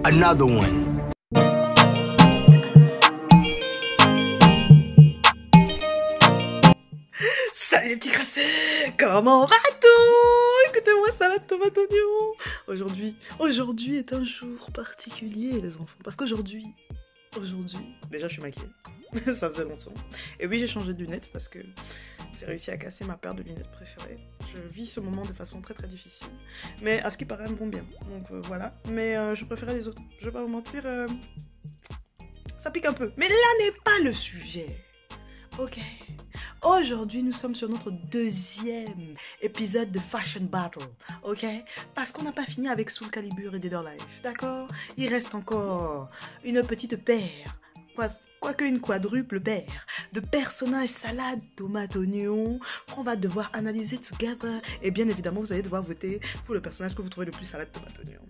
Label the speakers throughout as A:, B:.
A: Another one.
B: Salut les petits crasseux, comment va-t-on? Écoutez-moi, salade tomate oignon. Aujourd'hui est un jour particulier les enfants, parce qu'aujourd'hui, déjà je suis maquillée, ça faisait longtemps. Et oui, j'ai changé de lunettes parce que j'ai réussi à casser ma paire de lunettes préférées. Je vis ce moment de façon très très difficile, mais à ce qui paraît elles me vont bien, donc voilà. Mais je préférais les autres, je vais pas vous mentir, ça pique un peu. Mais là n'est pas le sujet, ok? Aujourd'hui, nous sommes sur notre deuxième épisode de Fashion Battle, ok? Parce qu'on n'a pas fini avec Soul Calibur et Dead or Life, d'accord? Il reste encore une petite paire, quoique une quadruple paire, de personnages salade, tomate, oignon, qu'on va devoir analyser together. Et bien évidemment, vous allez devoir voter pour le personnage que vous trouvez le plus salade, tomate, oignon.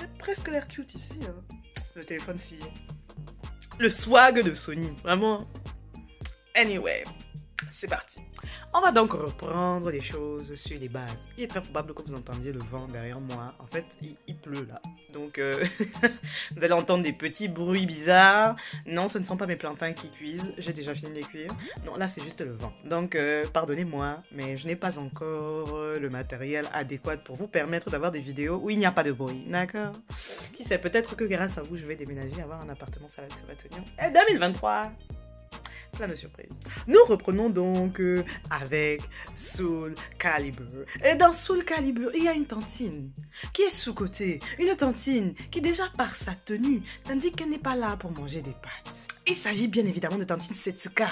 B: J'ai presque l'air cute ici, hein. Le téléphone si... Le swag de Sony, vraiment... Anyway, c'est parti. On va donc reprendre les choses sur les bases. Il est très probable que vous entendiez le vent derrière moi. En fait, il pleut là. Donc, vous allez entendre des petits bruits bizarres. Non, ce ne sont pas mes plantains qui cuisent. J'ai déjà fini de les cuire. Non, là, c'est juste le vent. Donc, pardonnez-moi, mais je n'ai pas encore le matériel adéquat pour vous permettre d'avoir des vidéos où il n'y a pas de bruit. D'accord? Qui sait, peut-être que grâce à vous, je vais déménager, avoir un appartement salade tomate oignon. Et 2023! Plein de surprises. Nous reprenons donc avec Soul Calibur. Et dans Soul Calibur, il y a une tantine qui est sous-cotée. Une tantine qui déjà par sa tenue, tandis qu'elle n'est pas là pour manger des pâtes. Il s'agit bien évidemment de tantine Setsuka.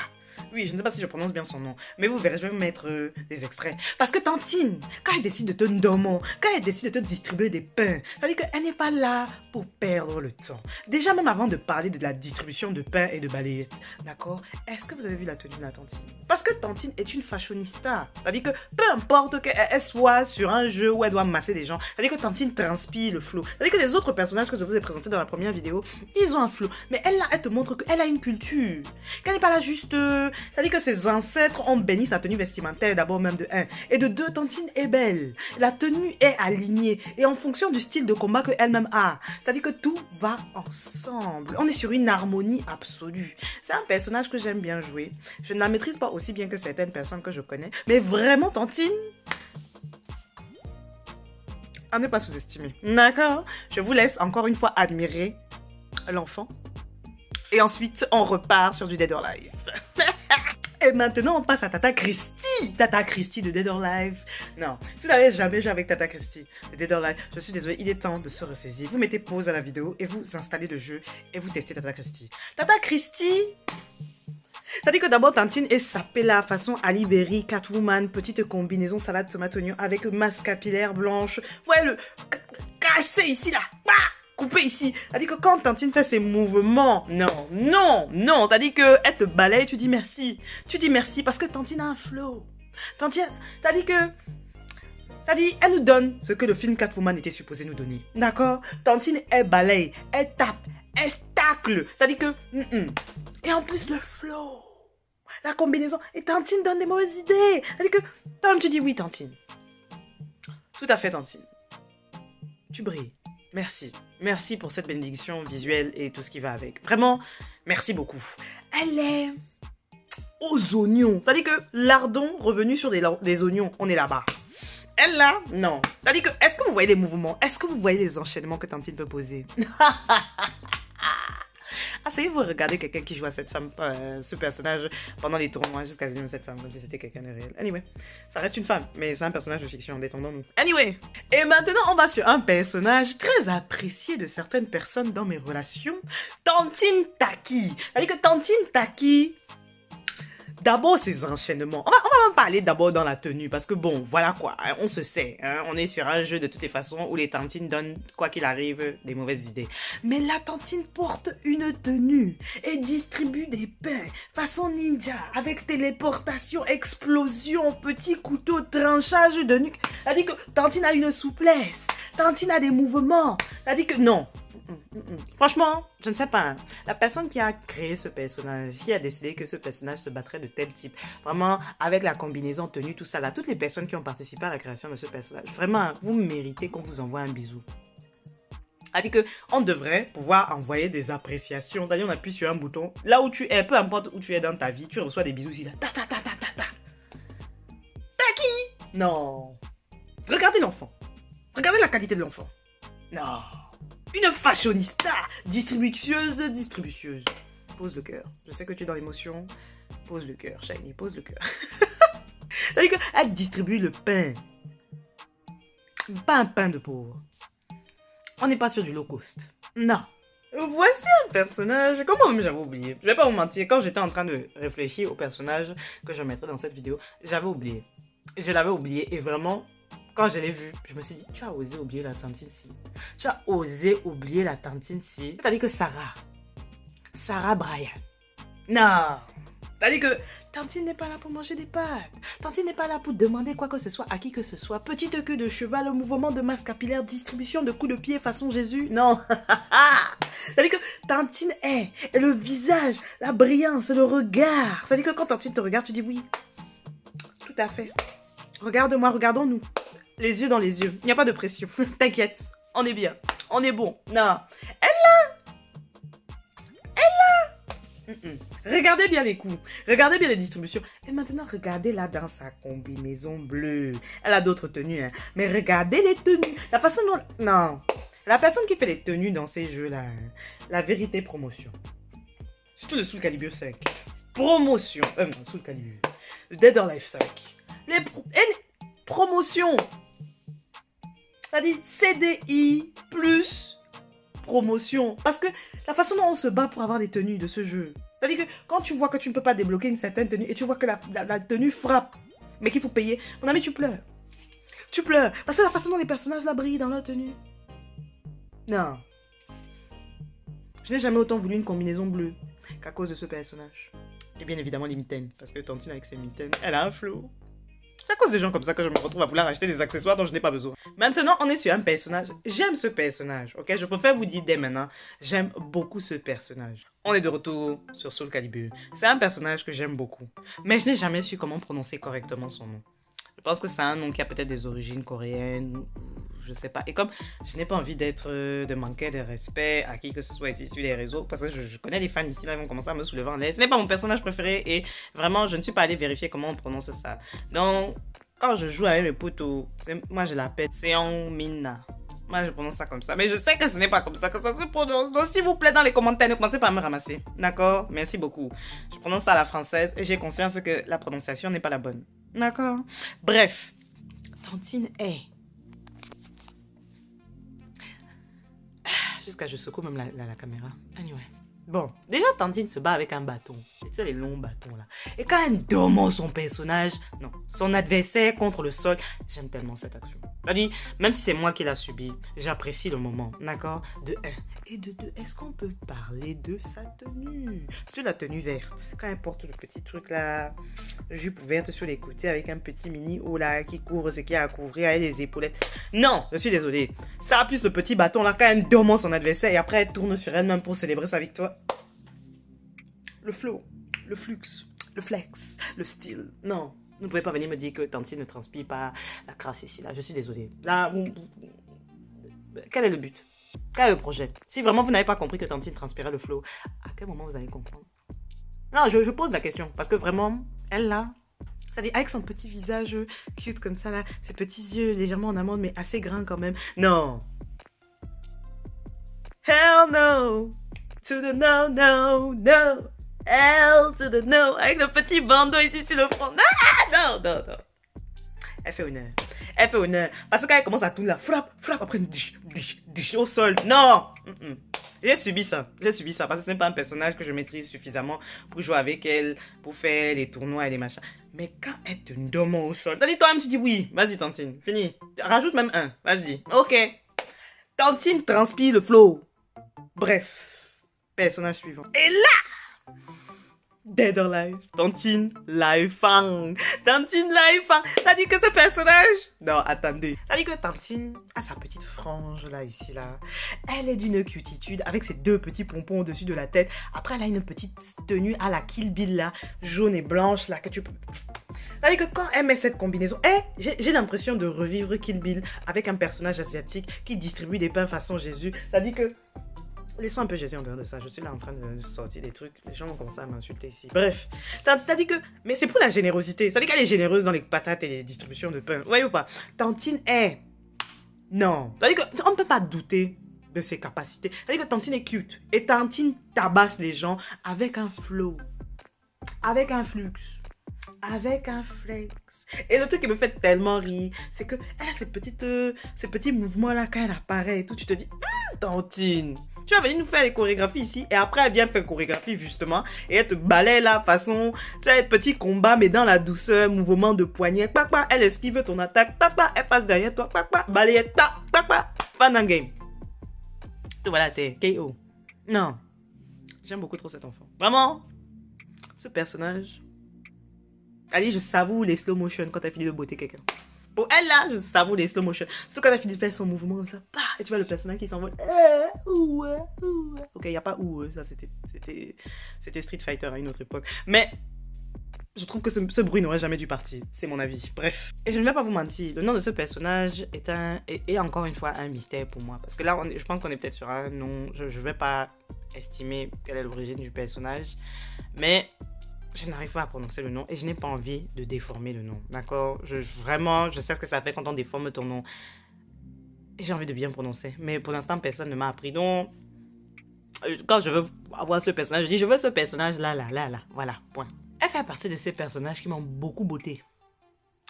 B: Oui, je ne sais pas si je prononce bien son nom, mais vous verrez, je vais vous mettre des extraits. Parce que Tantine, quand elle décide de te nommer, quand elle décide de te distribuer des pains, c'est-à-dire qu'elle n'est pas là pour perdre le temps. Déjà, même avant de parler de la distribution de pains et de balayettes, d'accord? Est-ce que vous avez vu la tenue de la Tantine? Parce que Tantine est une fashionista. C'est-à-dire que peu importe qu'elle soit sur un jeu où elle doit masser des gens, c'est-à-dire que Tantine transpire le flow. C'est-à-dire que les autres personnages que je vous ai présentés dans la première vidéo, ils ont un flow. Mais elle, là, elle te montre qu'elle a une culture. Qu'elle n'est pas là juste... C'est-à-dire que ses ancêtres ont béni sa tenue vestimentaire, d'abord même de 1. Et de 2, Tantine est belle. La tenue est alignée. Et en fonction du style de combat qu'elle-même a. C'est-à-dire que tout va ensemble. On est sur une harmonie absolue. C'est un personnage que j'aime bien jouer. Je ne la maîtrise pas aussi bien que certaines personnes que je connais. Mais vraiment, Tantine... à ne pas sous-estimer. D'accord? Je vous laisse encore une fois admirer l'enfant. Et ensuite, on repart sur du Dead or Life. Et maintenant, on passe à Tata Christie. Tata Christie de Dead or Life. Non, si vous n'avez jamais joué avec Tata Christie de Dead or Life, je suis désolée, il est temps de se ressaisir. Vous mettez pause à la vidéo et vous installez le jeu et vous testez Tata Christie. Tata Christie, c'est-à-dire que d'abord, Tantine est sapée là, façon Ali Berry, Catwoman, petite combinaison salade tomate oignon avec masse capillaire blanche. Ouais, le cassé ici là. Ah, coupé ici. C'est-à-dire que quand Tantine fait ses mouvements, non. C'est-à-dire qu'elle te balaye, tu dis merci. Tu dis merci parce que Tantine a un flow. Tantine, c'est-à-dire que... C'est-à-dire, elle nous donne ce que le film Catwoman était supposé nous donner. D'accord? Tantine, elle balaye, elle tape, elle stacle. C'est-à-dire que... Et en plus, le flow. La combinaison. Et Tantine donne des mauvaises idées. C'est-à-dire que... Tom, tu dis oui, Tantine. Tout à fait, Tantine. Tu brilles. Merci. Merci pour cette bénédiction visuelle et tout ce qui va avec. Vraiment, merci beaucoup. Elle est aux oignons. C'est-à-dire que lardon revenu sur des oignons, on est là-bas. Elle là, non. C'est-à-dire que, est-ce que vous voyez les mouvements? Est-ce que vous voyez les enchaînements que Tantine peut poser? Ah, ça y est, vous regardez quelqu'un qui joue à cette femme, ce personnage pendant les tournois jusqu'à venir cette femme, comme si c'était quelqu'un de réel. Anyway, ça reste une femme, mais c'est un personnage de fiction, détendons-nous. Anyway, et maintenant, on va sur un personnage très apprécié de certaines personnes dans mes relations, Tantine Taki. C'est-à-dire que Tantine Taki... D'abord, ces enchaînements. On va en parler d'abord dans la tenue. Parce que bon, voilà quoi. Hein, on se sait. Hein, on est sur un jeu de toutes les façons où les tantines donnent, quoi qu'il arrive, des mauvaises idées. Mais la tantine porte une tenue et distribue des pains façon ninja avec téléportation, explosion, petit couteau, tranchage de nuque. C'est-à-dire que tantine a une souplesse. Tantine a des mouvements. C'est-à-dire que non. Franchement, je ne sais pas. La personne qui a créé ce personnage, qui a décidé que ce personnage se battrait de tel type, vraiment, avec la combinaison tenue, tout ça là, toutes les personnes qui ont participé à la création de ce personnage, vraiment, vous méritez qu'on vous envoie un bisou. C'est-à-dire qu'on devrait pouvoir envoyer des appréciations. C'est-à-dire on appuie sur un bouton. Là où tu es, peu importe où tu es dans ta vie, tu reçois des bisous ici. Là. Ta ta ta ta ta ta. T'as qui? Non. Regardez l'enfant. Regardez la qualité de l'enfant. Non. Une fashionista. Distributueuse. Pose le cœur. Je sais que tu es dans l'émotion. Pose le cœur, Shiny. Pose le cœur. C'est-à-dire qu'elle distribue le pain. Pas un pain de pauvre. On n'est pas sur du low cost. Non. Voici un personnage. Comment même j'avais oublié. Je vais pas vous mentir. Quand j'étais en train de réfléchir au personnage que je mettrais dans cette vidéo, j'avais oublié. Je l'avais oublié et vraiment, quand je l'ai vu, je me suis dit, tu as osé oublier la tantine si. Tu as osé oublier la tantine si. C'est-à-dire que Sarah Bryan. Non. C'est-à-dire que Tantine n'est pas là pour manger des pâtes. Tantine n'est pas là pour demander quoi que ce soit à qui que ce soit. Petite queue de cheval, mouvement de masse capillaire, distribution de coups de pied façon Jésus. Non. C'est-à-dire que Tantine est le visage, la brillance, le regard. C'est-à-dire que quand Tantine te regarde, tu dis oui. Tout à fait. Regarde-moi, regardons-nous. Les yeux dans les yeux. Il n'y a pas de pression. T'inquiète. On est bien. On est bon. Non. Regardez bien les coups, regardez bien les distributions. Et maintenant, regardez-la dans sa combinaison bleue. Elle a d'autres tenues, hein. Mais regardez les tenues. La façon dont... Non. La personne qui fait les tenues dans ces jeux-là, hein, la vérité promotion. Surtout le Soul Calibur 5. Promotion. Non, Soul Calibur. Le Dead or Alive 5. Les promotions. C'est-à-dire CDI plus... promotion. Parce que la façon dont on se bat pour avoir des tenues de ce jeu. C'est-à-dire que quand tu vois que tu ne peux pas débloquer une certaine tenue et tu vois que la tenue frappe, mais qu'il faut payer, mon ami, tu pleures. Tu pleures. Parce que la façon dont les personnages là brillent dans leur tenue. Non. Je n'ai jamais autant voulu une combinaison bleue qu'à cause de ce personnage. Et bien évidemment les mitaines. Parce que Tantine avec ses mitaines, elle a un flow. C'est à cause des gens comme ça que je me retrouve à vouloir acheter des accessoires dont je n'ai pas besoin. Maintenant, on est sur un personnage. J'aime ce personnage, ok? Je préfère vous dire dès maintenant, j'aime beaucoup ce personnage. On est de retour sur Soul Calibur. C'est un personnage que j'aime beaucoup. Mais je n'ai jamais su comment prononcer correctement son nom. Je pense que c'est un nom qui a peut-être des origines coréennes, je sais pas. Et comme je n'ai pas envie de manquer de respect à qui que ce soit ici sur les réseaux, parce que je connais les fans ici, là, ils vont commencer à me soulever en l'air. Ce n'est pas mon personnage préféré et vraiment, je ne suis pas allée vérifier comment on prononce ça. Donc, quand je joue avec mes potos, moi je l'appelle Seong Minna. Moi je prononce ça comme ça, mais je sais que ce n'est pas comme ça que ça se prononce. Donc s'il vous plaît dans les commentaires, ne commencez pas à me ramasser. D'accord? Merci beaucoup. Je prononce ça à la française et j'ai conscience que la prononciation n'est pas la bonne. D'accord? Bref, Tantine est... Jusqu'à je secoue même la caméra. Anyway. Bon, déjà Tantine se bat avec un bâton. Tu sais les longs bâtons là. Et quand elle demande son personnage, non, son adversaire contre le sol, j'aime tellement cette action. C'est-à-dire, même si c'est moi qui l'a subi, j'apprécie le moment, d'accord? De 1. Et de 2, est-ce qu'on peut parler de sa tenue? C'est la tenue verte. Quand elle porte le petit truc là, jupe verte sur les côtés avec un petit mini haut là qui couvre ce qu'il y a à couvrir avec les épaulettes. Non, je suis désolée. Ça a plus le petit bâton là quand elle demande son adversaire et après elle tourne sur elle-même pour célébrer sa victoire. Le flow, le flux, le flex, le style. Non, vous ne pouvez pas venir me dire que Tantine ne transpire pas la crasse ici. Là, je suis désolée. Là, quel est le but? Quel est le projet? Si vraiment vous n'avez pas compris que Tantine transpirait le flow, à quel moment vous allez comprendre? Non, je pose la question. Parce que vraiment, elle là, c'est-à-dire avec son petit visage cute comme ça là, ses petits yeux légèrement en amande mais assez grands quand même. Non. Hell no. To the no, no, no. L to the no. Avec le petit bandeau ici sur le front. Ah, non. Elle fait honneur. Elle fait honneur. Parce que quand elle commence à tourner là, frappe, après dish au sol. Non. J'ai subi ça. Parce que ce n'est pas un personnage que je maîtrise suffisamment pour jouer avec elle, pour faire les tournois et les machins. Mais quand elle te demande au sol, t'as dit toi-même, tu dis oui. Vas-y, Tantine. Fini. Rajoute même un. Vas-y. Ok. Tantine transpire le flow. Bref. Personnage suivant. Et là, Dead or Alive. Tantine Laifang. Tantine Laifang. Ça dit que ce personnage... Non, attendez. Ça dit que Tantine a sa petite frange là, ici, là. Elle est d'une cutitude avec ses deux petits pompons au-dessus de la tête. Après, elle a une petite tenue à la Kill Bill là, jaune et blanche là, que tu peux... Ça dit que quand elle met cette combinaison, j'ai l'impression de revivre Kill Bill avec un personnage asiatique qui distribue des pains façon Jésus. Ça dit que... Laissons un peu Jésus en dehors de ça. Je suis là en train de sortir des trucs. Les gens vont commencer à m'insulter ici. Bref. C'est-à-dire que... Mais c'est pour la générosité. C'est-à-dire qu'elle est généreuse dans les patates et les distributions de pain. Vous voyez ou pas? Tantine est... Non. C'est-à-dire qu'on ne peut pas douter de ses capacités. C'est-à-dire que Tantine est cute. Et Tantine tabasse les gens avec un flow. Avec un flux. Avec un flex. Et le truc qui me fait tellement rire, c'est que elle a ces petits mouvements-là quand elle apparaît et tout. Tu te dis, Tantine, tu vas venir nous faire les chorégraphies ici. Et après, elle vient faire chorégraphie justement. Et elle te balaye là, façon, tu sais, petit combat, mais dans la douceur, mouvement de poignet. Papa, elle esquive ton attaque. Papa, elle passe derrière toi. Papa, balayette. Papa, pendant game. Tout voilà, t'es KO. Non. J'aime beaucoup trop cet enfant. Vraiment, ce personnage... Allez, je savoure les slow motion quand elle finit de botter quelqu'un. Pour elle là, je savoure les slow motion. Sauf quand elle finit de faire son mouvement comme ça. Et tu vois le personnage qui s'envole. Ok, il n'y a pas ça c'était Street Fighter à une autre époque. Mais je trouve que ce bruit n'aurait jamais dû partir. C'est mon avis. Bref. Et je ne vais pas vous mentir. Le nom de ce personnage est encore une fois un mystère pour moi. Parce que là, je pense qu'on est peut-être sur un nom. Je ne vais pas estimer quelle est l'origine du personnage. Mais... je n'arrive pas à prononcer le nom et je n'ai pas envie de déformer le nom. D'accord? Vraiment, je sais ce que ça fait quand on déforme ton nom. Et j'ai envie de bien prononcer. Mais pour l'instant, personne ne m'a appris. Donc, quand je veux avoir ce personnage, je dis je veux ce personnage là. Voilà, point. Elle fait partie de ces personnages qui m'ont beaucoup beauté.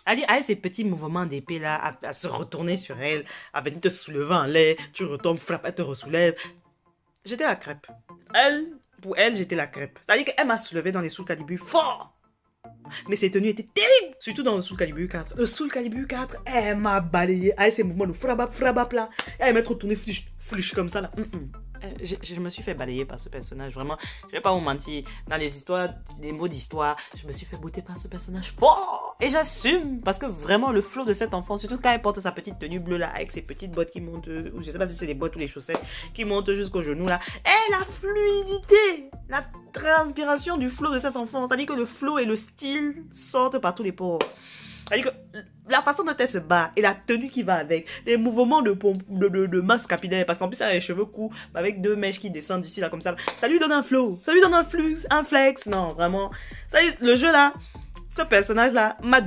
B: Elle dit, avec ces petits mouvements d'épée là, à se retourner sur elle, à venir te soulever en l'air, tu retombes, frappe, elle te ressoulève. J'étais la crêpe. Pour elle, j'étais la crêpe. C'est-à-dire qu'elle m'a soulevé dans les Soul Calibur fort. Mais ses tenues étaient terribles. Surtout dans le Soul Calibur 4. Le Soul Calibur 4, elle m'a balayé avec ses mouvements de frabap là. Elle m'a retourné flush comme ça là. Je me suis fait balayer par ce personnage. Vraiment, je vais pas vous mentir. Dans les histoires, les mots d'histoire, je me suis fait bouter par ce personnage fort. Et j'assume. Parce que vraiment, le flow de cet enfant, surtout quand elle porte sa petite tenue bleue là, avec ses petites bottes qui montent, ou je sais pas si c'est les bottes ou les chaussettes, qui montent jusqu'au genou là. Et la fluidité, la transpiration du flow de cet enfant. Tandis que le flow et le style sortent par tous les pores. C'est-à-dire que la façon dont elle se bat et la tenue qui va avec, les mouvements de masse capillaire, parce qu'en plus elle a les cheveux courts avec 2 mèches qui descendent d'ici là comme ça, ça lui donne un flow, ça lui donne un flux, un flex, non vraiment. Le jeu là, ce personnage là m'a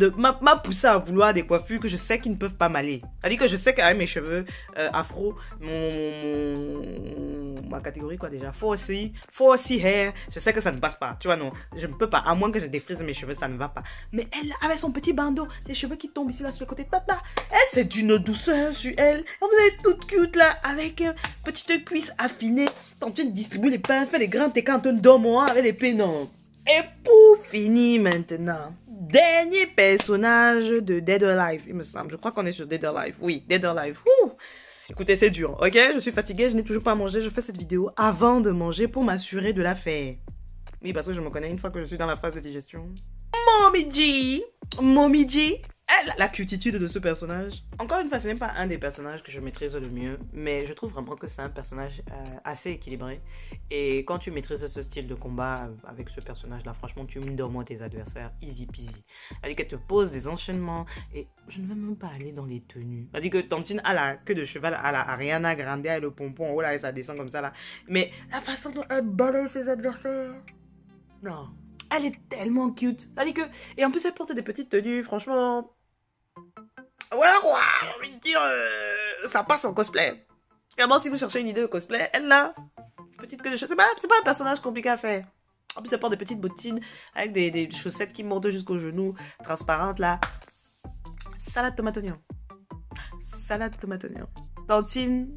B: poussé à vouloir des coiffures que je sais qu'ils ne peuvent pas m'aller. C'est-à-dire que je sais qu'avec mes cheveux afro, ma catégorie quoi déjà, 4C hair, je sais que ça ne passe pas, tu vois non, je ne peux pas, à moins que je défrise mes cheveux, ça ne va pas. Mais elle, avec son petit bandeau, les cheveux qui tombent ici là sur le côté de papa, elle c'est d'une douceur sur elle. Vous êtes toute cute là, avec petite cuisse affinée, Tantine distribue les pains, fait les grands técantons d'homme avec les pénons. Et pour finir maintenant, dernier personnage de Dead or Alive, il me semble. Je crois qu'on est sur Dead or Alive. Oui, Dead or Alive. Ouh. Écoutez, c'est dur, ok? Je suis fatiguée, je n'ai toujours pas mangé. Je fais cette vidéo avant de manger pour m'assurer de la faire. Oui, parce que je me connais une fois que je suis dans la phase de digestion. Mommy G. La cutitude de ce personnage. Encore une fois, ce n'est pas un des personnages que je maîtrise le mieux, mais je trouve vraiment que c'est un personnage assez équilibré. Et quand tu maîtrises ce style de combat avec ce personnage-là, franchement, tu endors tes adversaires easy peasy. Elle dit qu'elle te pose des enchaînements et je ne vais même pas aller dans les tenues. Elle dit que Tantine a la queue de cheval à la Ariana Grande et le pompon en haut là et ça descend comme ça là. Mais la façon dont elle balaye ses adversaires, non. Elle est tellement cute. Elle dit que... Et en plus, elle porte des petites tenues, franchement... Voilà quoi, j'ai envie de dire, ça passe en cosplay. Vraiment, si vous cherchez une idée de cosplay, elle là, petite queue de cheveux, c'est pas un personnage compliqué à faire. En plus, elle porte des petites bottines avec des chaussettes qui montent jusqu'aux genoux, transparentes là. Salade tomate oignon. Salade tomate oignon. Tantine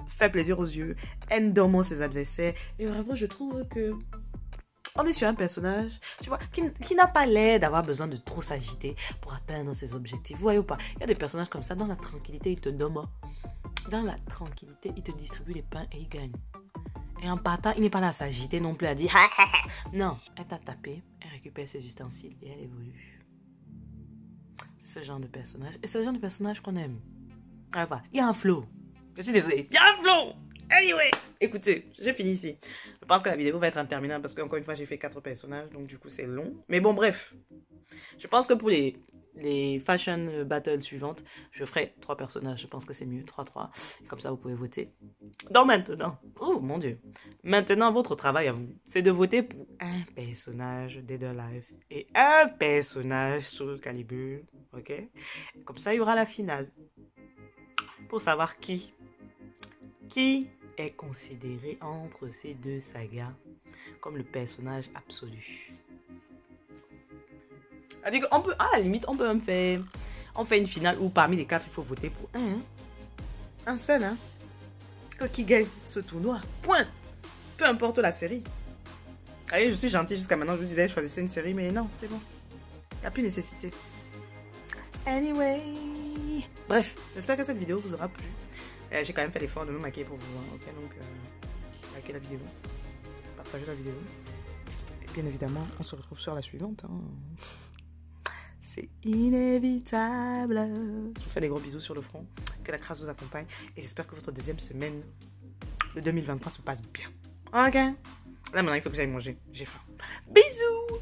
B: fait plaisir aux yeux, endormant ses adversaires. Et vraiment, je trouve que... on est sur un personnage, tu vois, qui n'a pas l'air d'avoir besoin de trop s'agiter pour atteindre ses objectifs. Vous voyez ou pas? Il y a des personnages comme ça, dans la tranquillité, ils te dorment. Dans la tranquillité, ils te distribuent les pains et ils gagnent. Et en partant, il n'est pas là à s'agiter non plus, à dire non, elle t'a tapé, elle récupère ses ustensiles et elle évolue. C'est ce genre de personnage. Et c'est le genre de personnage qu'on aime. Enfin, il y a un flow. Je suis désolée, il y a un flow. Anyway, écoutez, j'ai fini ici. Je pense que la vidéo va être interminable parce qu'encore une fois, j'ai fait 4 personnages, donc du coup, c'est long. Mais bon, bref. Je pense que pour les fashion battles suivantes, je ferai 3 personnages. Je pense que c'est mieux, 3-3. Comme ça, vous pouvez voter. Donc maintenant, oh mon Dieu. Maintenant, votre travail à vous, c'est de voter pour un personnage Dead or Alive et un personnage Soul Calibur. Ok? Comme ça, il y aura la finale. Pour savoir qui est considéré entre ces deux sagas comme le personnage absolu. On peut, à la limite, on peut même faire, on fait une finale où parmi les 4, il faut voter pour un seul, hein. Que qui gagne ce tournoi, point. Peu importe la série. Allez, je suis gentille jusqu'à maintenant, je vous disais, choisissez une série, mais non, c'est bon. Il n'y a plus nécessité. Anyway. Bref, j'espère que cette vidéo vous aura plu. J'ai quand même fait l'effort de me maquiller pour vous, hein, ok, donc likez la vidéo, partagez la vidéo, et bien évidemment, on se retrouve sur la suivante, hein. C'est inévitable. Je vous fais des gros bisous sur le front, que la grâce vous accompagne, et j'espère que votre deuxième semaine de 2023 se passe bien, ok. Là maintenant il faut que j'aille manger, j'ai faim. Bisous.